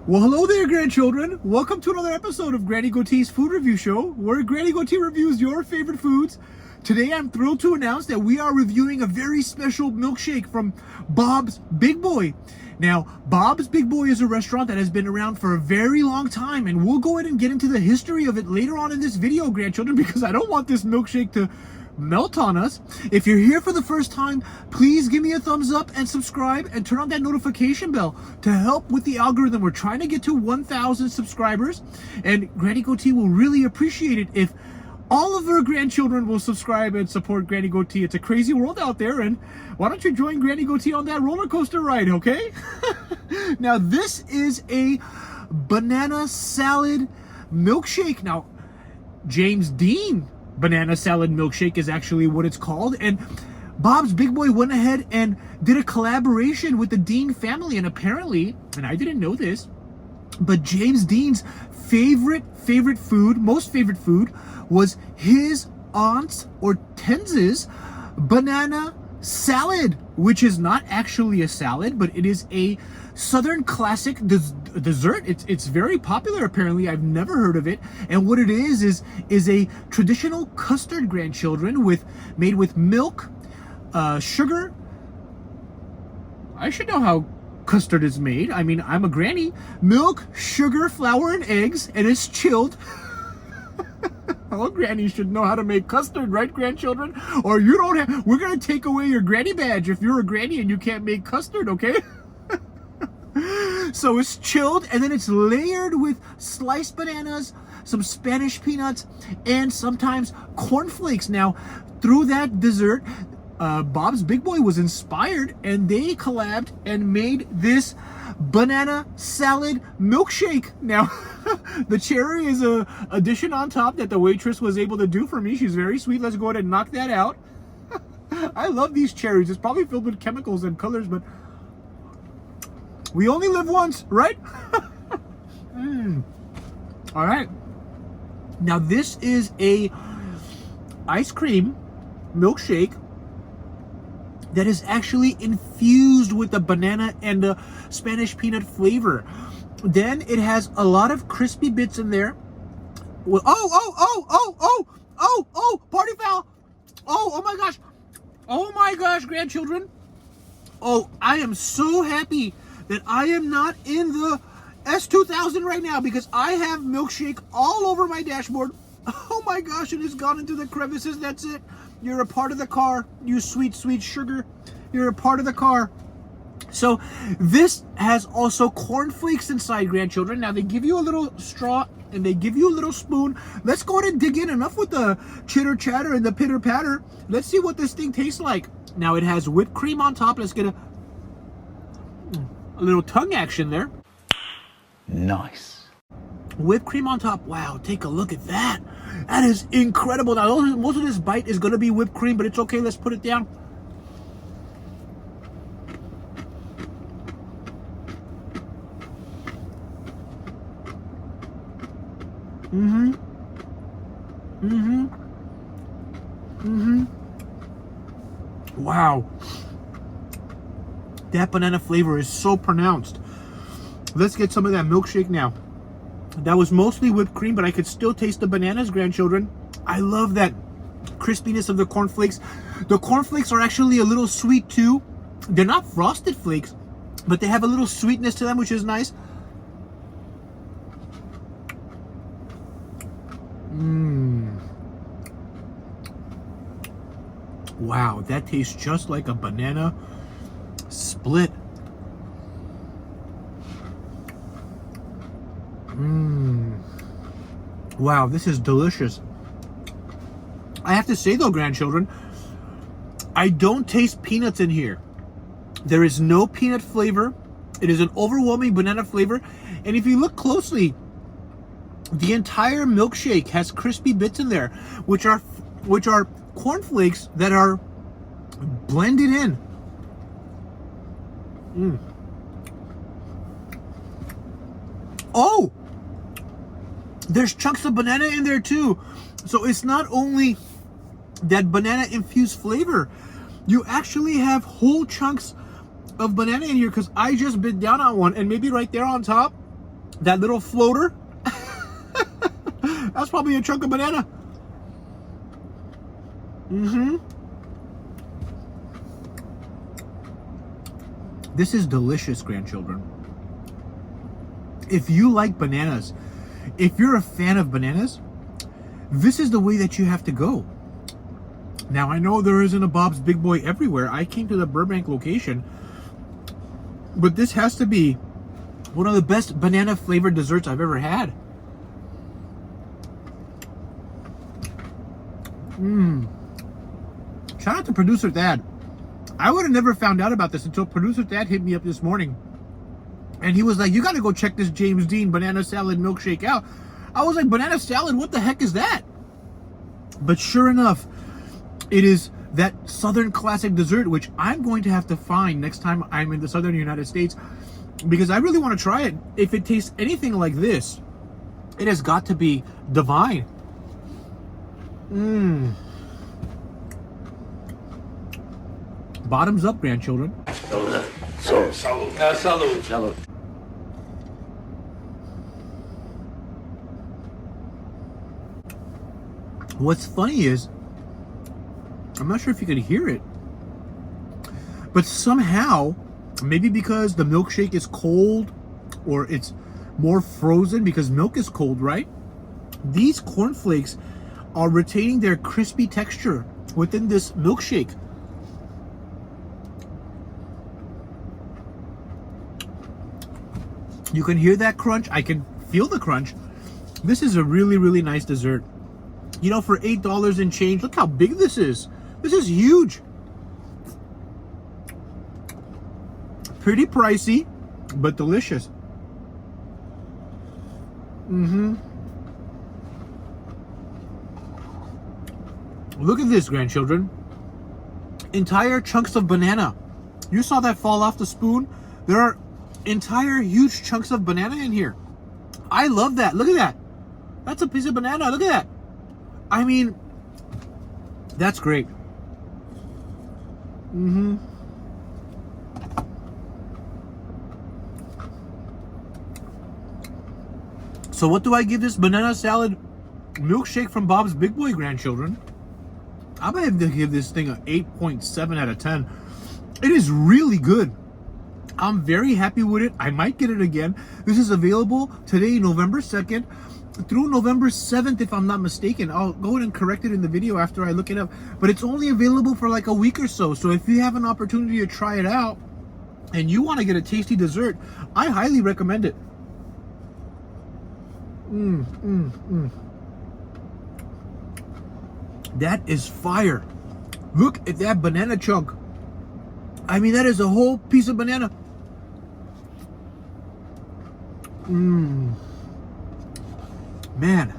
Well, hello there, grandchildren. Welcome to another episode of Granny Goatee's Food Review Show, where Granny Goatee reviews your favorite foods. Today, I'm thrilled to announce that we are reviewing a very special milkshake from Bob's Big Boy. Now, Bob's Big Boy is a restaurant that has been around for a very long time, and we'll go ahead and get into the history of it later on in this video, grandchildren, because I don't want this milkshake to melt on us. If you're here for the first time, please give me a thumbs up and subscribe and turn on that notification bell to help with the algorithm. We're trying to get to 1,000 subscribers, and Granny Goatee will really appreciate it if all of her grandchildren will subscribe and support Granny Goatee. It's a crazy world out there, and why don't you join Granny Goatee on that roller coaster ride, okay? Now, this is a banana salad milkshake. Now, James Dean banana salad milkshake is actually what it's called, and Bob's Big Boy went ahead and did a collaboration with the Dean family, and apparently, and I didn't know this, but James Dean's most favorite food was his aunt's or Tenz's banana salad, which is not actually a salad, but it is a Southern classic dessert. It's very popular, apparently. I've never heard of it. And what it is a traditional custard, grandchildren, made with milk, sugar. I should know how custard is made. I mean, I'm a granny. Milk, sugar, flour, and eggs, and it's chilled. All grannies should know how to make custard, right, grandchildren? Or you don't have, we're gonna take away your granny badge if you're a granny and you can't make custard, okay? So it's chilled, and then it's layered with sliced bananas, some Spanish peanuts, and sometimes cornflakes. Now, through that dessert, Bob's Big Boy was inspired, and they collabed and made this banana salad milkshake. Now, the cherry is a addition on top that the waitress was able to do for me. She's very sweet. Let's go ahead and knock that out. I love these cherries. It's probably filled with chemicals and colors, but we only live once, right? All right. Now, this is a ice cream milkshake that is actually infused with the banana and the Spanish peanut flavor. Then it has a lot of crispy bits in there. Well, party foul. Oh my gosh. Oh my gosh, grandchildren. Oh, I am so happy that I am not in the S2000 right now, because I have milkshake all over my dashboard. Oh my gosh, it has gone into the crevices. That's it. You're a part of the car, you sweet, sweet sugar. You're a part of the car. So this has also cornflakes inside, grandchildren. Now, they give you a little straw and they give you a little spoon. Let's go ahead and dig in. Enough with the chitter chatter and the pitter patter. Let's see what this thing tastes like. Now, it has whipped cream on top. Let's get a little tongue action there. Nice. Whipped cream on top. Wow, take a look at that. That is incredible. Now, most of this bite is going to be whipped cream, but it's okay. Let's put it down. Wow. That banana flavor is so pronounced. Let's get some of that milkshake now. That was mostly whipped cream, but I could still taste the bananas, grandchildren. I love that crispiness of the cornflakes. The cornflakes are actually a little sweet too. They're not frosted flakes, but they have a little sweetness to them, which is nice. Wow, that tastes just like a banana split. Wow, this is delicious. I have to say though, grandchildren, I don't taste peanuts in here. There is no peanut flavor. It is an overwhelming banana flavor. And if you look closely, the entire milkshake has crispy bits in there, which are cornflakes that are blended in. Oh, there's chunks of banana in there too. So it's not only that banana infused flavor, you actually have whole chunks of banana in here, because I just bit down on one, and maybe right there on top, That little floater, that's probably a chunk of banana. This is delicious, grandchildren. If you like bananas, if you're a fan of bananas, this is the way that you have to go. Now, I know there isn't a Bob's Big Boy everywhere. I came to the Burbank location, but this has to be one of the best banana flavored desserts I've ever had. Shout out to producer Thad. I would have never found out about this until producer Thad hit me up this morning. And he was like, you got to go check this James Dean banana salad milkshake out. I was like, banana salad? What the heck is that? But sure enough, it is that Southern classic dessert, which I'm going to have to find next time I'm in the Southern United States, because I really want to try it. If it tastes anything like this, it has got to be divine. Bottoms up, grandchildren. Salud. What's funny is, I'm not sure if you could hear it, but somehow, maybe because the milkshake is cold or it's more frozen because milk is cold, right? These cornflakes are retaining their crispy texture within this milkshake. You can hear that crunch. I can feel the crunch. This is a really, really nice dessert. You know, for $8 and change, look how big this is. This is huge. Pretty pricey, but delicious. Look at this, grandchildren. Entire chunks of banana. You saw that fall off the spoon? There are entire huge chunks of banana in here. I love that. Look at that. That's a piece of banana. Look at that. I mean, that's great. So what do I give this banana salad milkshake from Bob's Big Boy, grandchildren? I'm gonna have to give this thing an 8.7 out of 10. It is really good. I'm very happy with it. I might get it again. This is available today, November 2nd, through November 7th, if I'm not mistaken. I'll go ahead and correct it in the video after I look it up. But it's only available for like a week or so. So if you have an opportunity to try it out and you want to get a tasty dessert, I highly recommend it. That is fire. Look at that banana chunk. I mean, that is a whole piece of banana. Man.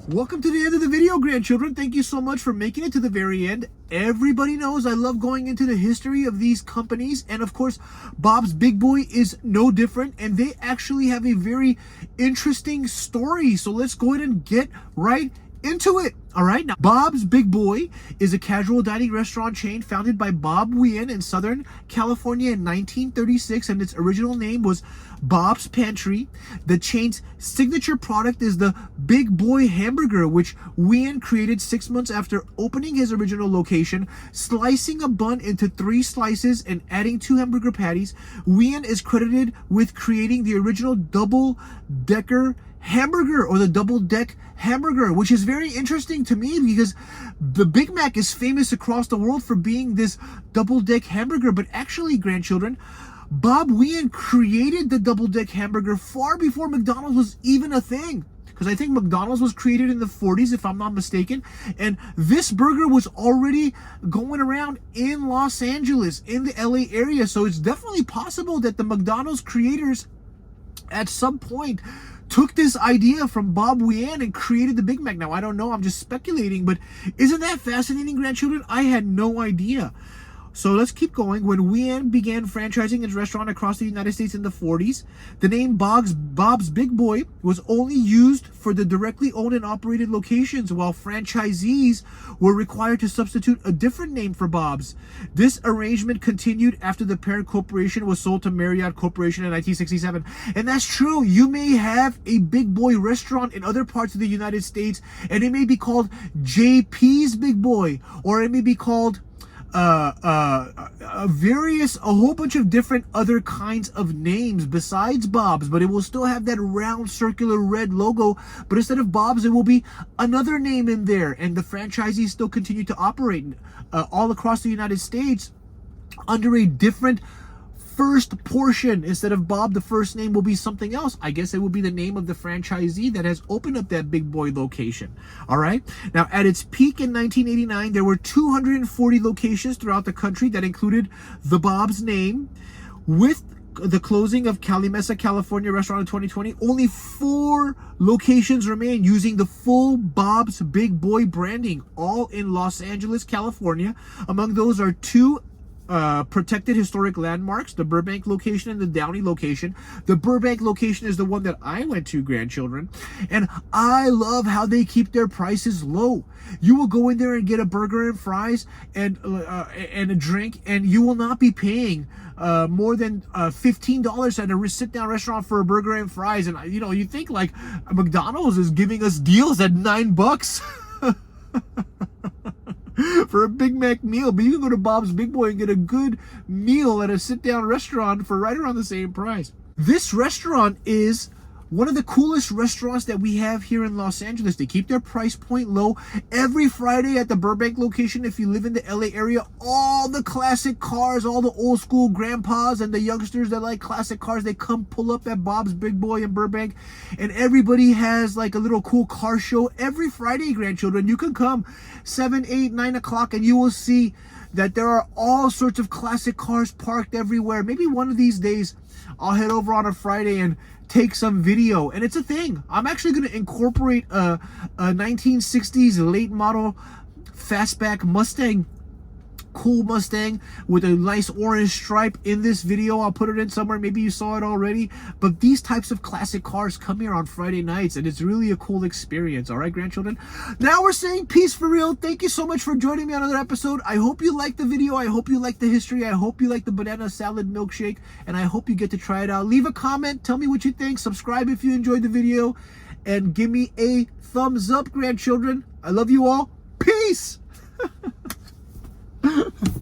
Welcome to the end of the video, grandchildren. Thank you so much for making it to the very end. Everybody knows I love going into the history of these companies, and of course Bob's Big Boy is no different, and they actually have a very interesting story. So let's go ahead and get right into it. All right, now Bob's Big Boy is a casual dining restaurant chain founded by Bob Wien in Southern California in 1936, and its original name was Bob's Pantry. The chain's signature product is the Big Boy hamburger, which Wien created 6 months after opening his original location. Slicing a bun into 3 slices and adding 2 hamburger patties, Wien is credited with creating the original double-decker hamburger, or the double deck hamburger, which is very interesting to me because the Big Mac is famous across the world for being this double deck hamburger. But actually, grandchildren, Bob Wien created the double deck hamburger far before McDonald's was even a thing, because I think McDonald's was created in the 40s, if I'm not mistaken, and this burger was already going around in Los Angeles, in the LA area. So it's definitely possible that the McDonald's creators at some point took this idea from Bob Wien and created the Big Mac. Now, I don't know, I'm just speculating, but isn't that fascinating, grandchildren? I had no idea. So let's keep going. When Wian began franchising its restaurant across the United States in the 40s, the name Bob's Big Boy was only used for the directly owned and operated locations, while franchisees were required to substitute a different name for Bob's. This arrangement continued after the parent corporation was sold to Marriott Corporation in 1967. And that's true. You may have a Big Boy restaurant in other parts of the United States, and it may be called JP's Big Boy, or it may be called a whole bunch of different other kinds of names besides Bob's, but it will still have that round circular red logo. But instead of Bob's, it will be another name in there, and the franchisees still continue to operate all across the United States under a different first portion. Instead of Bob, the first name will be something else. I guess it will be the name of the franchisee that has opened up that Big Boy location. All right. Now, at its peak in 1989, there were 240 locations throughout the country that included the Bob's name. With the closing of Calimesa, California restaurant in 2020, only 4 locations remain using the full Bob's Big Boy branding, all in Los Angeles, California. Among those are 2 protected historic landmarks, the Burbank location and the Downey location. The Burbank location is the one that I went to, grandchildren, and I love how they keep their prices low. You will go in there and get a burger and fries and a drink, and you will not be paying more than $15 at a sit-down restaurant for a burger and fries. And you think like McDonald's is giving us deals at $9 for a Big Mac meal, but you can go to Bob's Big Boy and get a good meal at a sit-down restaurant for right around the same price. This restaurant is one of the coolest restaurants that we have here in Los Angeles. They keep their price point low. Every Friday at the Burbank location, if you live in the LA area, all the classic cars, all the old school grandpas and the youngsters that like classic cars, they come pull up at Bob's Big Boy in Burbank, and everybody has like a little cool car show every Friday, grandchildren. You can come 7, 8, 9 o'clock and you will see that there are all sorts of classic cars parked everywhere. Maybe one of these days I'll head over on a Friday and take some video, and it's a thing. I'm actually going to incorporate a 1960s late model fastback Mustang, cool Mustang with a nice orange stripe in this video. I'll put it in somewhere. Maybe you saw it already, but these types of classic cars come here on Friday nights, and it's really a cool experience. All right, grandchildren, now we're saying peace for real. Thank you so much for joining me on another episode. I hope you liked the video. I hope you liked the history. I hope you like the banana salad milkshake, and I hope you get to try it out. Leave a comment, tell me what you think, subscribe if you enjoyed the video, and give me a thumbs up, grandchildren. I love you all. Peace.